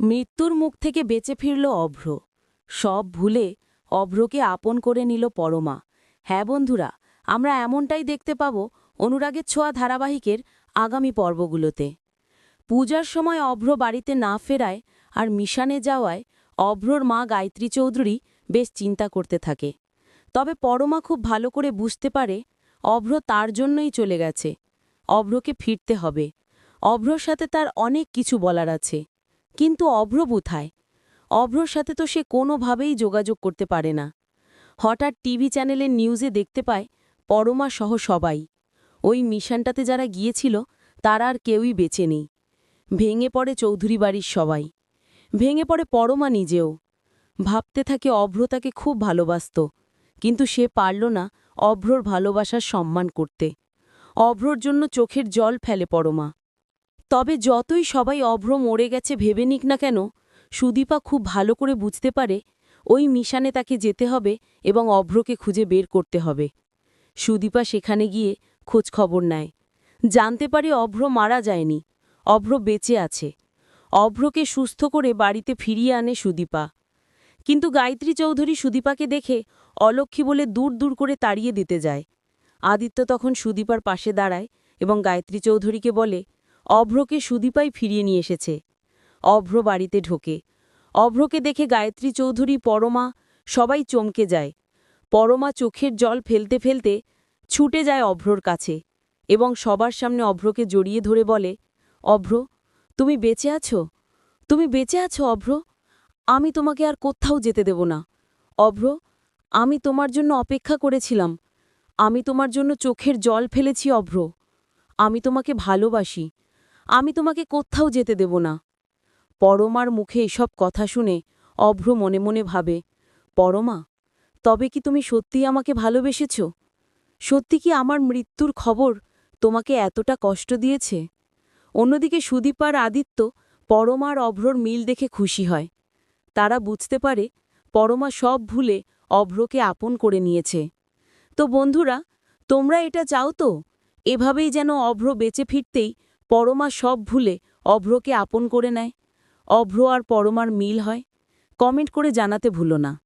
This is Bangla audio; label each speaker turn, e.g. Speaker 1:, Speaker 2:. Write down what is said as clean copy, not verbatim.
Speaker 1: মৃত্যুর মুখ থেকে বেঁচে ফিরল অভ্র। সব ভুলে অভ্রকে আপন করে নিল পরমা। হ্যাঁ বন্ধুরা, আমরা এমনটাই দেখতে পাব অনুরাগের ছোঁয়া ধারাবাহিকের আগামী পর্বগুলোতে। পূজার সময় অভ্র বাড়িতে না ফেরায় আর মিশনে যাওয়ায় অভ্রর মা গায়ত্রী চৌধুরী বেশ চিন্তা করতে থাকে। তবে পরমা খুব ভালো করে বুঝতে পারে অভ্র তার জন্যই চলে গেছে। অভ্রকে ফিরতে হবে। অভ্রর সাথে তার অনেক কিছু বলার আছে। কিন্তু অভ্র কোথায়? অভ্রর সাথে তো সে কোনোভাবেই যোগাযোগ করতে পারে না। হঠাৎ টিভি চ্যানেলের নিউজে দেখতে পায় পরমা সহ সবাই, ওই মিশনটাতে যারা গিয়েছিল তারা আর কেউই বেঁচে নেই। ভেঙে পড়ে চৌধুরী বাড়ির সবাই, ভেঙে পড়ে পরমা নিজেও। ভাবতে থাকে অভ্র তাকে খুব ভালোবাসত, কিন্তু সে পারল না অভ্রর ভালোবাসার সম্মান করতে। অভ্রর জন্য চোখের জল ফেলে পরমা। তবে যতই সবাই অভ্র মরে গেছে ভেবে নিক না কেন, সুদীপা খুব ভালো করে বুঝতে পারে ওই মিশনে তাকে যেতে হবে এবং অভ্রকে খুঁজে বের করতে হবে। সুদীপা সেখানে গিয়ে খোঁজ খবর নেয়, জানতে পারে অভ্র মারা যায়নি, অভ্র বেঁচে আছে। অভ্রকে সুস্থ করে বাড়িতে ফিরিয়ে আনে সুদীপা। কিন্তু গায়ত্রী চৌধুরী সুদীপাকে দেখে অলক্ষী বলে দূর দূর করে তাড়িয়ে দিতে যায়। আদিত্য তখন সুদীপার পাশে দাঁড়ায় এবং গায়ত্রী চৌধুরীকে বলে অভ্রকে সুদীপাই ফিরিয়ে নিয়ে এসেছে। অভ্র বাড়িতে ঢোকে। অভ্রকে দেখে গায়ত্রী চৌধুরী, পরমা সবাই চমকে যায়। পরমা চোখের জল ফেলতে ফেলতে ছুটে যায় অভ্রর কাছে এবং সবার সামনে অভ্রকে জড়িয়ে ধরে বলে, অভ্র, তুমি বেঁচে আছো? তুমি বেঁচে আছো অভ্র? আমি তোমাকে আর কোথাও যেতে দেব না। অভ্র, আমি তোমার জন্য অপেক্ষা করেছিলাম। আমি তোমার জন্য চোখের জল ফেলেছি অভ্র। আমি তোমাকে ভালোবাসি। আমি তোমাকে কোথাও যেতে দেব না। পরমার মুখে এসব কথা শুনে অভ্র মনে মনে ভাবে, পরমা, তবে কি তুমি সত্যিই আমাকে ভালোবেসেছ? সত্যি কি আমার মৃত্যুর খবর তোমাকে এতটা কষ্ট দিয়েছে? অন্যদিকে সুদীপ আর আদিত্য পরমার অভ্রর মিল দেখে খুশি হয়। তারা বুঝতে পারে পরমা সব ভুলে অভ্রকে আপন করে নিয়েছে। তো বন্ধুরা, তোমরা এটা চাও তো এভাবেই যেন অভ্র বেঁচে ফিরতেই পরমা সব ভুলে অভ্রকে আপন করে নেয়, অভ্র আর পরমার মিল হয়? কমেন্ট করে জানাতে ভুলো না।